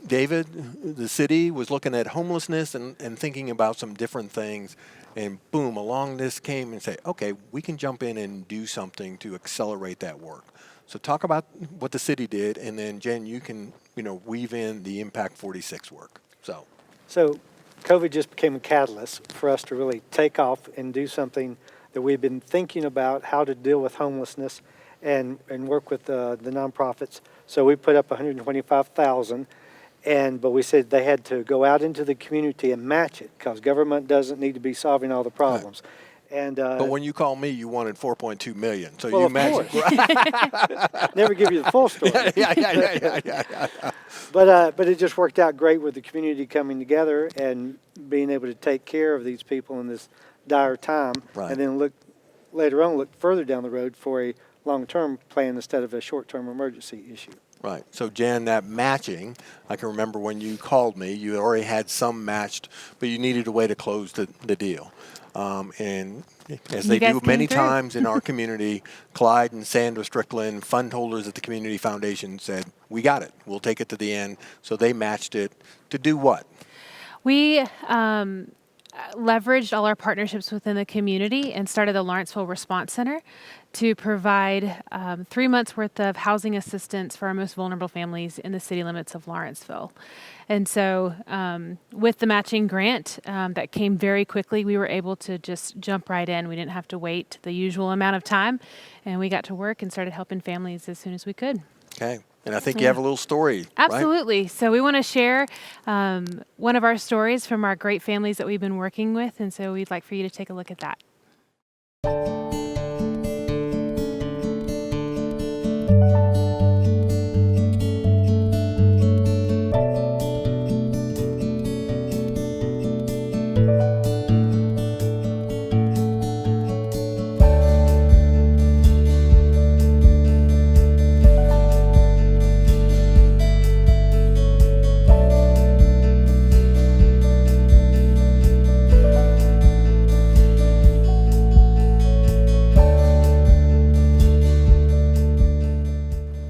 David, the city was looking at homelessness and thinking about some different things. And boom, along this came and say, okay, we can jump in and do something to accelerate that work. So talk about what the city did, and then Jen, you can, weave in the Impact 46 work. So COVID just became a catalyst for us to really take off and do something that we've been thinking about, how to deal with homelessness and work with the nonprofits. So we put up $125,000, but we said they had to go out into the community and match it because government doesn't need to be solving all the problems. Right. But when you called me, you wanted $4.2 million. So you matched. Never give you the full story. Yeah. But it just worked out great with the community coming together and being able to take care of these people in this dire time, right. And then look further down the road for a long-term plan instead of a short-term emergency issue. Right. So, Jen, that matching, I can remember when you called me, you already had some matched, but you needed a way to close the deal. And as they do many times in our community, Clyde and Sandra Strickland, fund holders at the Community Foundation, said, we got it. We'll take it to the end. So they matched it to do what? We leveraged all our partnerships within the community and started the Lawrenceville Response Center to provide 3 months worth of housing assistance for our most vulnerable families in the city limits of Lawrenceville. And so with the matching grant that came very quickly, we were able to just jump right in. We didn't have to wait the usual amount of time, and we got to work and started helping families as soon as we could. Okay. And I think you have a little story, Absolutely. right? So we want to share one of our stories from our great families that we've been working with, and so we'd like for you to take a look at that.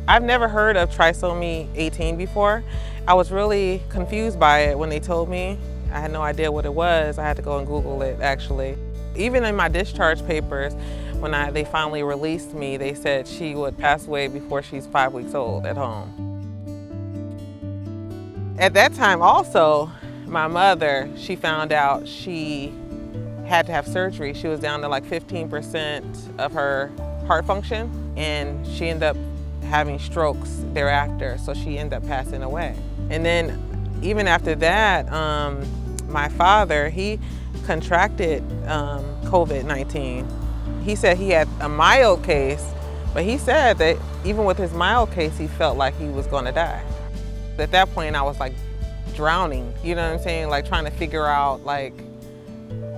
I've never heard of trisomy 18 before. I was really confused by it when they told me. I had no idea what it was. I had to go and Google it, actually. Even in my discharge papers, when they finally released me, they said she would pass away before she's 5 weeks old at home. At that time also, my mother, she found out she had to have surgery. She was down to like 15% of her heart function, and she ended up having strokes thereafter, so she ended up passing away. And then even after that, my father, he contracted COVID-19. He said he had a mild case, but he said that even with his mild case, he felt like he was gonna die. At that point, I was like drowning, you know what I'm saying? Like trying to figure out like,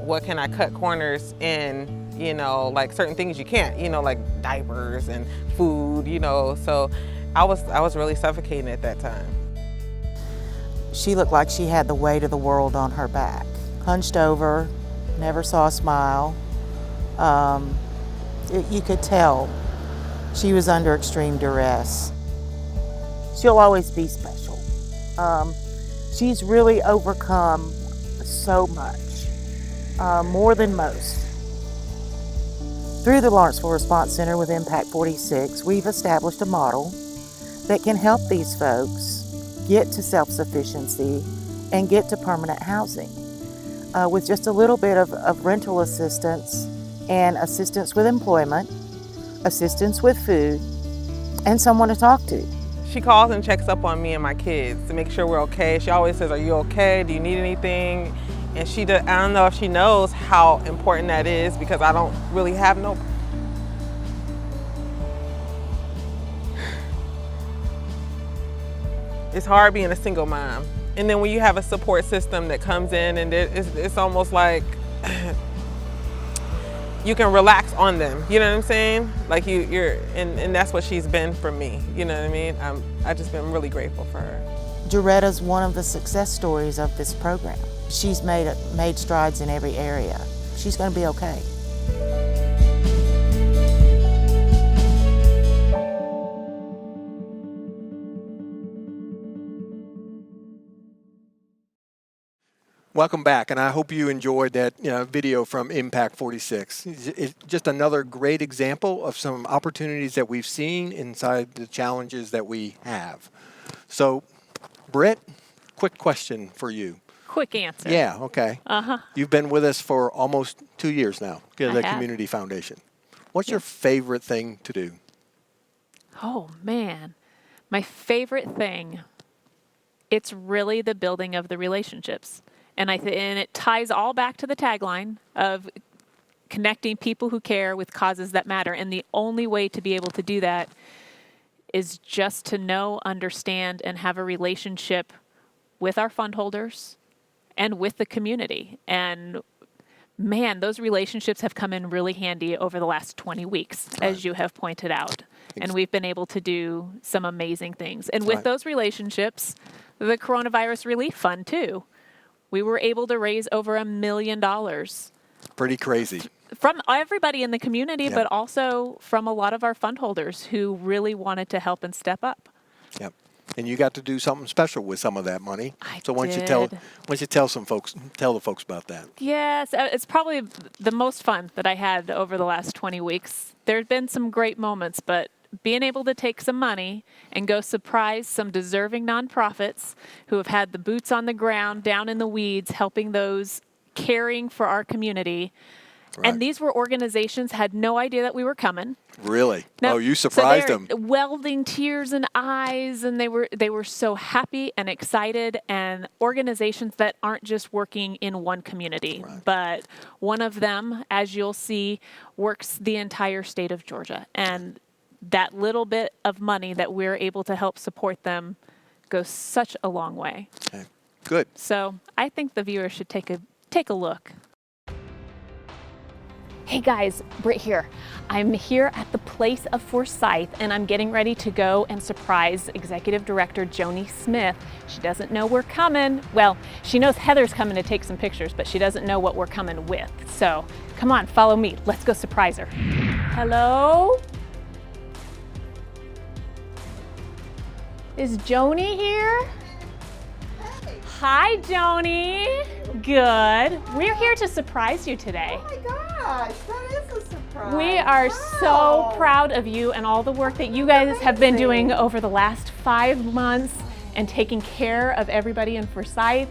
what can I cut corners in? You know, like certain things you can't, you know, like diapers and food, you know, so I was really suffocating at that time. She looked like she had the weight of the world on her back. Hunched over, never saw a smile. You could tell she was under extreme duress. She'll always be special. She's really overcome so much, more than most. Through the Lawrenceville Response Center with Impact 46, we've established a model that can help these folks get to self-sufficiency and get to permanent housing with just a little bit of rental assistance and assistance with employment, assistance with food, and someone to talk to. She calls and checks up on me and my kids to make sure we're okay. She always says, are you okay? Do you need anything? And I don't know if she knows how important that is because I don't really have no. It's hard being a single mom. And then when you have a support system that comes in and it's almost like you can relax on them, you know what I'm saying? Like and that's what she's been for me, you know what I mean? I've just been really grateful for her. Doretta's one of the success stories of this program. She's made strides in every area. She's going to be okay. Welcome back, and I hope you enjoyed that video from Impact 46. It's just another great example of some opportunities that we've seen inside the challenges that we have. So, Britt, quick question for you. Quick answer. Yeah, okay. You've been with us for almost 2 years now, the Community Foundation. What's your favorite thing to do? Oh, man. My favorite thing, it's really the building of the relationships. And it ties all back to the tagline of connecting people who care with causes that matter. And the only way to be able to do that is just to know, understand, and have a relationship with our fund holders and with the community. And man, those relationships have come in really handy over the last 20 weeks, as you have pointed out. And we've been able to do some amazing things. And with those relationships, the Coronavirus Relief Fund, too. We were able to raise over $1 million. Pretty crazy. From everybody in the community, but also from a lot of our fund holders who really wanted to help and step up. Yep. And you got to do something special with some of that money. So why don't you tell the folks about that? Yes, it's probably the most fun that I had over the last 20 weeks. There have been some great moments, but being able to take some money and go surprise some deserving nonprofits who have had the boots on the ground, down in the weeds, helping those caring for our community. Right. And these were organizations had no idea that we were coming. Really? No. Oh, you surprised so them. Welding tears in eyes, and they were so happy and excited. And organizations that aren't just working in one community, but one of them, as you'll see, works the entire state of Georgia. And that little bit of money that we're able to help support them goes such a long way. Okay. Good. So I think the viewers should take a look. Hey guys, Britt here. I'm here at the Place of Forsyth and I'm getting ready to go and surprise Executive Director Joni Smith. She doesn't know we're coming. Well, she knows Heather's coming to take some pictures, but she doesn't know what we're coming with. So come on, follow me. Let's go surprise her. Hello? Is Joni here? Hi, Joni. Good. We're here to surprise you today. Oh my gosh, that is a surprise. We are so proud of you and all the work that you guys have been doing over the last 5 months and taking care of everybody in Forsyth.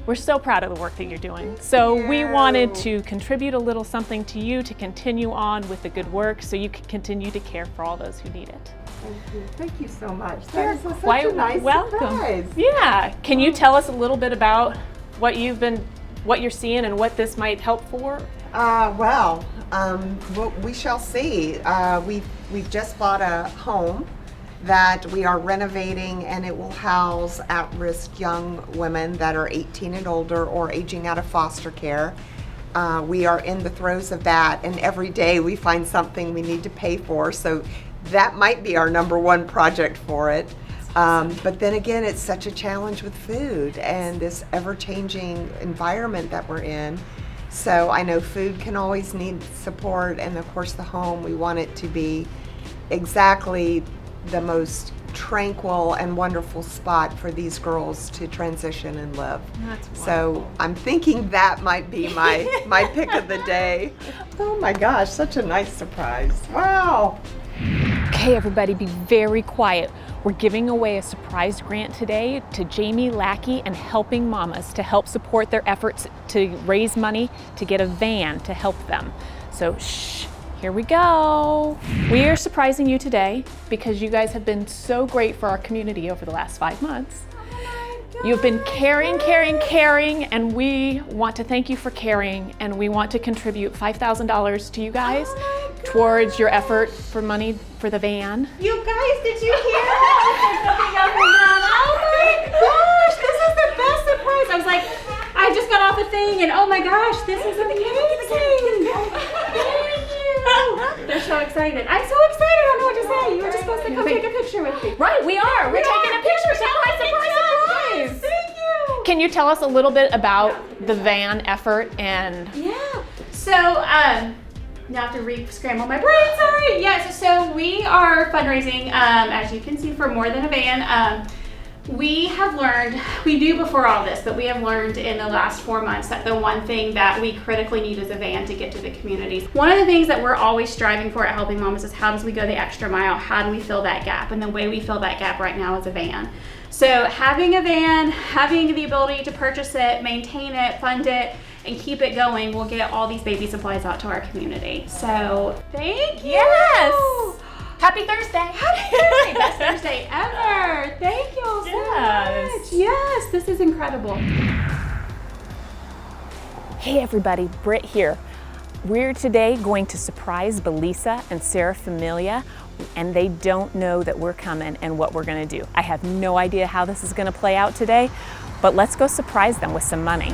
We're so proud of the work that you're doing. So we wanted to contribute a little something to you to continue on with the good work so you can continue to care for all those who need it. Thank you. Thank you so much. You're That is quite such a nice welcome. surprise. Yeah. Can you tell us a little bit about what you're seeing and what this might help for? Well, we shall see. We've just bought a home that we are renovating, and it will house at-risk young women that are 18 and older or aging out of foster care. We are in the throes of that, and every day we find something we need to pay for, so that might be our #1 project for it. But then again, it's such a challenge with food and this ever-changing environment that we're in. So I know food can always need support, and of course the home, we want it to be exactly the most tranquil and wonderful spot for these girls to transition and live. That's wonderful. So I'm thinking that might be my pick of the day. Oh my gosh, such a nice surprise. Wow. Okay, everybody, be very quiet. We're giving away a surprise grant today to Jamie Lackey and Helping Mamas to help support their efforts to raise money to get a van to help them. So shh, here we go. We are surprising you today because you guys have been so great for our community over the last 5 months. You've been caring, and we want to thank you for caring, and we want to contribute $5,000 to you guys towards your effort for money for the van. You guys, did you hear that? Oh my gosh, this is the best surprise. I was like, I just got off a thing and oh my gosh, this is amazing. Thank you. They're so excited. I'm so excited, I don't know what to say. You were just supposed to come take a picture with me. Right, we are. We're taking a picture. Surprise. Thank you. Can you tell us a little bit about the van effort and? Yeah. So, now I have to re-scramble my brain, sorry. Yes, so we are fundraising, as you can see, for more than a van. We have learned, we knew before all this, but we have learned in the last 4 months that the one thing that we critically need is a van to get to the communities. One of the things that we're always striving for at Helping Mamas is how does we go the extra mile? How do we fill that gap? And the way we fill that gap right now is a van. So having a van, having the ability to purchase it, maintain it, fund it, and keep it going will get all these baby supplies out to our community. So thank you. Yes. Happy Thursday. Happy Thursday. Best Thursday ever. Thank you all so much. Yes, this is incredible. Hey everybody, Britt here. We're today going to surprise Belisa and Sarah Familia, and they don't know that we're coming and what we're gonna do. I have no idea how this is gonna play out today, but let's go surprise them with some money.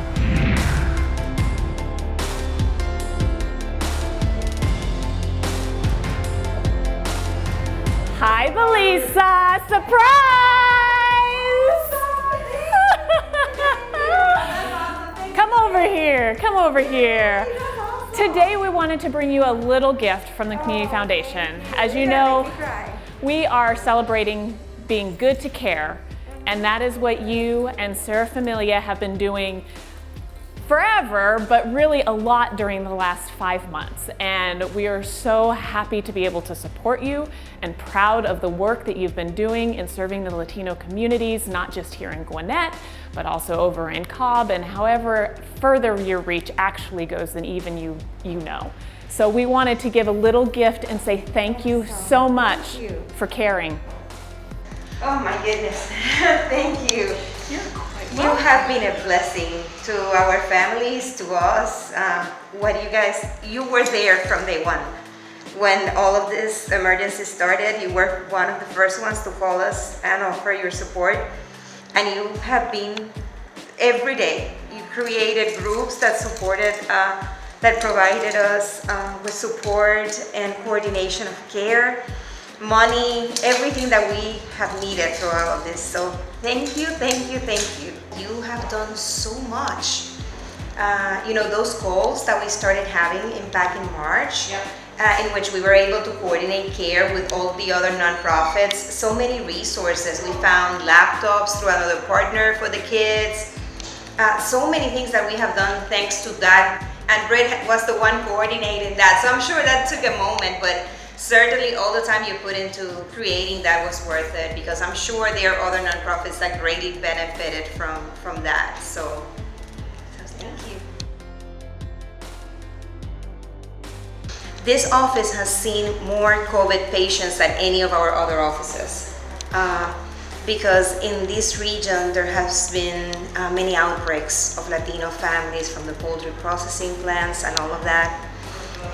Hi, Belisa. Surprise! Come over here. Come over here. Today we wanted to bring you a little gift from the Community Foundation. As you know, we are celebrating being good to care, and that is what you and Sarah Familia have been doing forever, but really a lot during the last 5 months. And we are so happy to be able to support you and proud of the work that you've been doing in serving the Latino communities, not just here in Gwinnett, but also over in Cobb, and however further your reach actually goes than even you know. So we wanted to give a little gift and say thank you so much for caring. Oh my goodness, thank you. You have been a blessing to our families, to us. You were there from day one. When all of this emergency started, you were one of the first ones to call us and offer your support. And you have been every day. You created groups that supported, that provided us with support and coordination of care, money, everything that we have needed through all of this. So thank you, thank you, thank you. You have done so much. Those calls that we started having back in March, in which we were able to coordinate care with all the other nonprofits. So many resources. We found laptops through another partner for the kids. So many things that we have done thanks to that. And Brett was the one coordinating that. So I'm sure that took a moment, but certainly all the time you put into creating that was worth it, because I'm sure there are other nonprofits that greatly benefited from that. So thank you. This office has seen more COVID patients than any of our other offices. Because in this region there has been many outbreaks of Latino families from the poultry processing plants and all of that.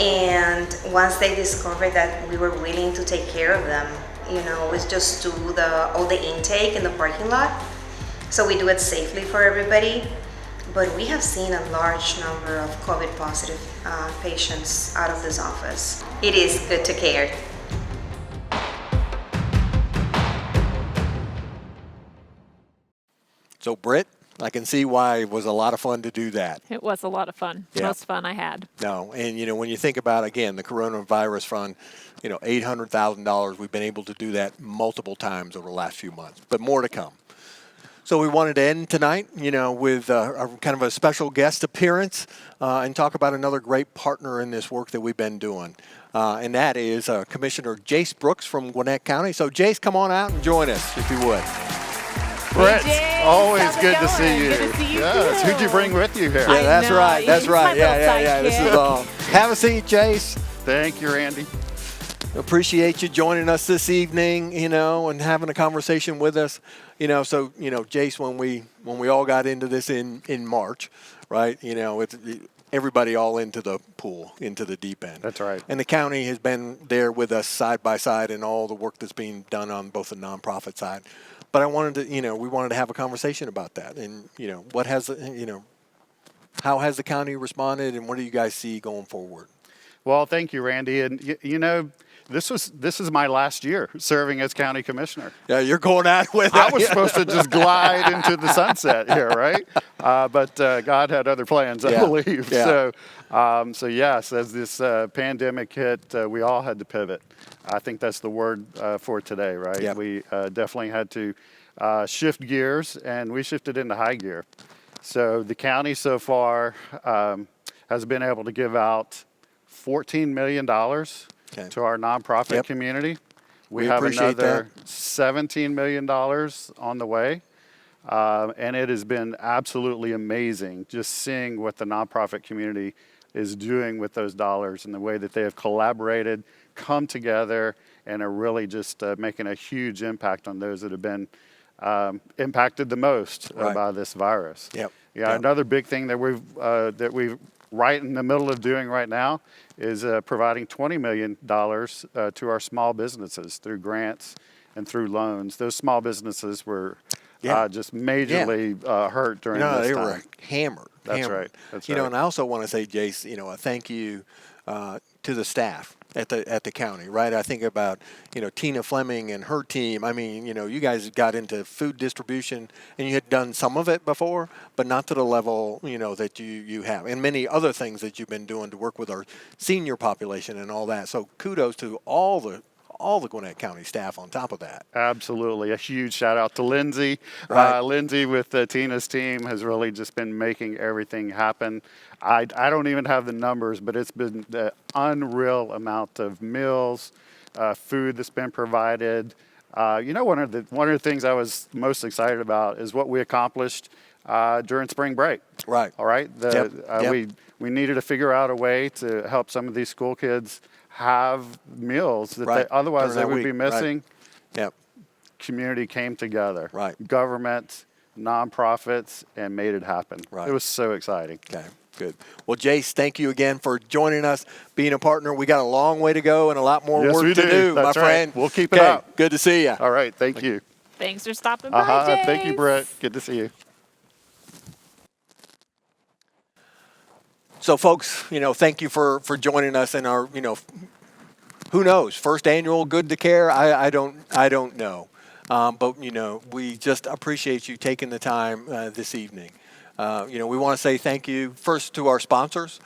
And once they discovered that we were willing to take care of them, we just do all the intake in the parking lot. So we do it safely for everybody. But we have seen a large number of COVID positive patients out of this office. It is good to care. So Britt, I can see why it was a lot of fun to do that. It was a lot of fun. Yeah. Most fun I had. No, and when you think about, again, the coronavirus fund, $800,000, we've been able to do that multiple times over the last few months, but more to come. So we wanted to end tonight, with a kind of a special guest appearance and talk about another great partner in this work that we've been doing. And that is Commissioner Jace Brooks from Gwinnett County. So Jace, come on out and join us if you would. Brett, Jace, always good to see you. Good to see you Yes, too. who'd you bring with you here? Yeah, that's know, right. That's he's right. my Yeah. little This is have a seat, Jace. Thank you, Randy. Appreciate you joining us this evening, and having a conversation with us. So, Jace, when we all got into this in March, right, it's everybody all into the pool, into the deep end. That's right. And the county has been there with us side by side in all the work that's being done on both the nonprofit side. But I wanted to, we wanted to have a conversation about that. And, what has, how has the county responded, and what do you guys see going forward? Well, thank you, Randy. And, this is my last year serving as county commissioner. Yeah, you're going out with I was supposed to just glide into the sunset here, right? But God had other plans, I believe. Yeah. So yes, as this pandemic hit, we all had to pivot. I think that's the word for today, right? Yep. We definitely had to shift gears, and we shifted into high gear. So the county so far has been able to give out $14 million to our nonprofit community. We have another $17 million on the way. And it has been absolutely amazing just seeing what the nonprofit community is doing with those dollars and the way that they have collaborated, come together, and are really just making a huge impact on those that have been impacted the most by this virus. Another big thing that we've right in the middle of doing right now is providing $20 million to our small businesses through grants and through loans. Those small businesses were just majorly hurt during this time. They were hammered. That's hammered. right. That's right. And I also want to say, Jace, a thank you to the staff at the county, right? I think about, Tina Fleming and her team. I mean, you guys got into food distribution and you had done some of it before, but not to the level, that you have, and many other things that you've been doing to work with our senior population and all that. So kudos to all the Gwinnett County staff on top of that. Absolutely. A huge shout out to Lindsay. Right. Lindsay with Tina's team has really just been making everything happen. I don't even have the numbers, but it's been the unreal amount of meals, food that's been provided. One of the things I was most excited about is what we accomplished during spring break. Right. All right. We needed to figure out a way to help some of these school kids have meals that otherwise they would be missing. Right. Yep. Community came together. Right. Government, nonprofits, and made it happen. Right. It was so exciting. Okay. Good. Well, Jace, thank you again for joining us, being a partner. We got a long way to go and a lot more work to do, my friend. We'll keep it up. Good to see you. All right. Thank you. Thanks for stopping by, Jace. Thank you, Brett. Good to see you. So, folks, thank you for joining us in our, who knows, first annual Good2Care. I don't know, but we just appreciate you taking the time this evening. We want to say thank you first to our sponsors.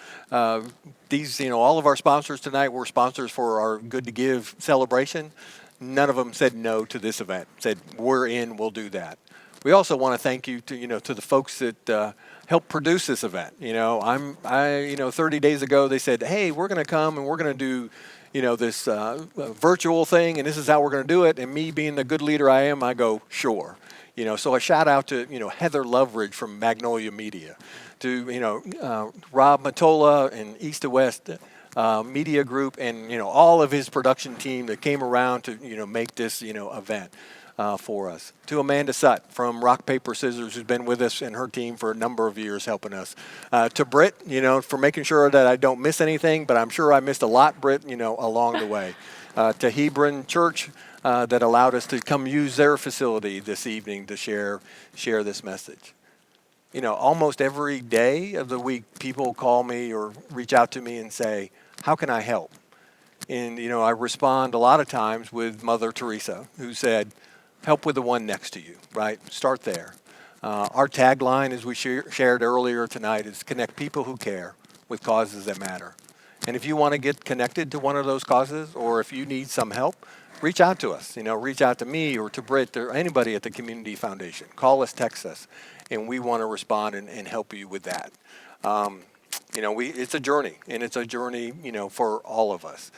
These, all of our sponsors tonight were sponsors for our Good to Give celebration. None of them said no to this event. Said we're in, we'll do that. We also want to thank you to the folks that helped produce this event. 30 days ago they said, hey, we're going to come and we're going to do this virtual thing, and this is how we're going to do it. And me being the good leader I am, I go, sure. So a shout out to, Heather Loveridge from Magnolia Media, to, Rob Matola and East to West Media Group, and, all of his production team that came around to, make this, event for us. To Amanda Sutt from Rock, Paper, Scissors, who's been with us and her team for a number of years helping us. To Britt, for making sure that I don't miss anything, but I'm sure I missed a lot, Britt, along the way. To Hebron Church, that allowed us to come use their facility this evening to share this message. Almost every day of the week, people call me or reach out to me and say, how can I help? And, I respond a lot of times with Mother Teresa, who said, help with the one next to you, right? Start there. Our tagline, as we shared earlier tonight, is connect people who care with causes that matter. And if you want to get connected to one of those causes, or if you need some help, reach out to us. Reach out to me or to Britt or anybody at the Community Foundation. Call us, text us, and we want to respond and help you with that. It's a journey, and it's a journey, for all of us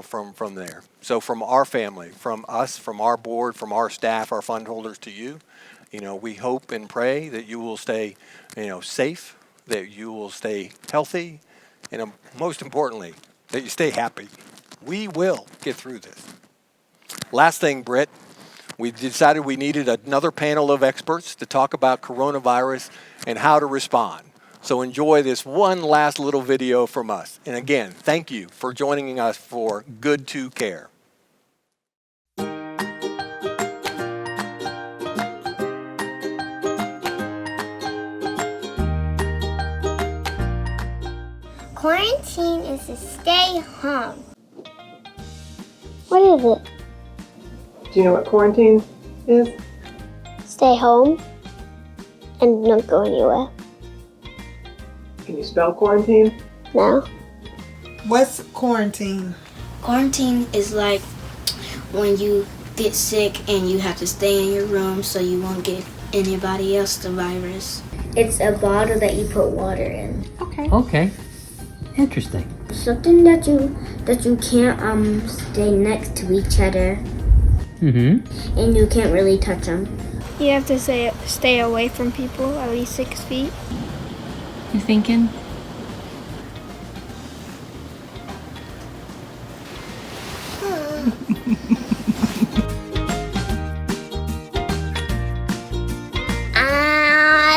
from there. So from our family, from us, from our board, from our staff, our fund holders to you, we hope and pray that you will stay, safe, that you will stay healthy, and most importantly, that you stay happy. We will get through this. Last thing, Britt, we decided we needed another panel of experts to talk about coronavirus and how to respond. So enjoy this one last little video from us. And again, thank you for joining us for Good2Care. Quarantine is to stay home. What is it? Do you know what quarantine is? Stay home and not go anywhere. Can you spell quarantine? No. What's quarantine? Quarantine is like when you get sick and you have to stay in your room so you won't get anybody else the virus. It's a bottle that you put water in. Okay. Interesting. Something that you can't stay next to each other. Mm-hmm. And you can't really touch them. You have to stay away from people at least 6 feet. You thinking?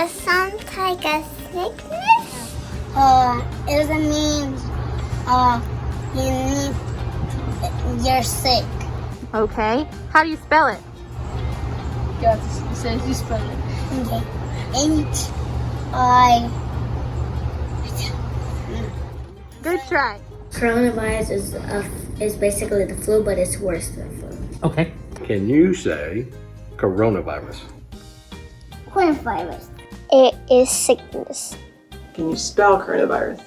Some type of sickness? It means you're sick. Okay. How do you spell it? Yeah, it says you spell it. Okay. H-I. Good try. Coronavirus is basically the flu, but it's worse than flu. Okay. Can you say coronavirus? Coronavirus. It is sickness. Can you spell coronavirus?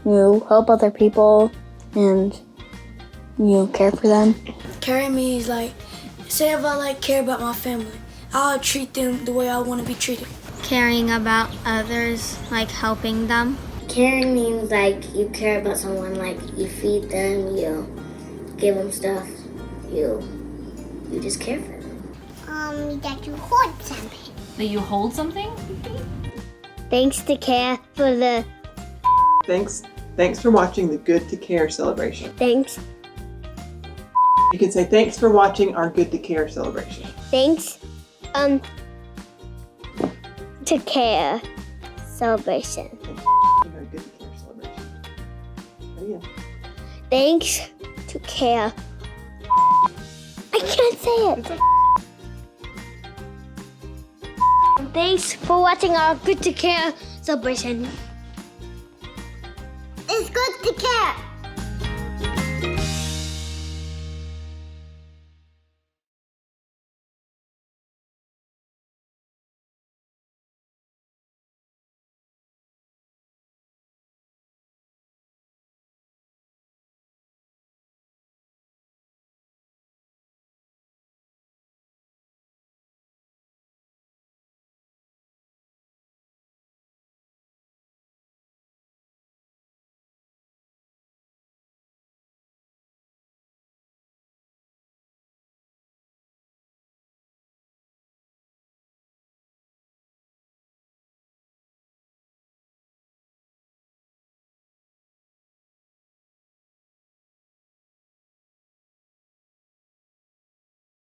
You help other people and you care for them. Caring means like, say if I care about my family, I'll treat them the way I want to be treated. Caring about others, like helping them. Caring means you care about someone, you feed them, you give them stuff, you just care for them. That you hold something. That you hold something? Thanks to Care for the... Thanks for watching the Good2Care celebration. Thanks. You can say thanks for watching our Good2Care celebration. Thanks, to Care celebration. Our Good2Care celebration. Ready? Thanks to Care. I can't say it. Thanks for watching our Good2Care celebration. It's Good2Care.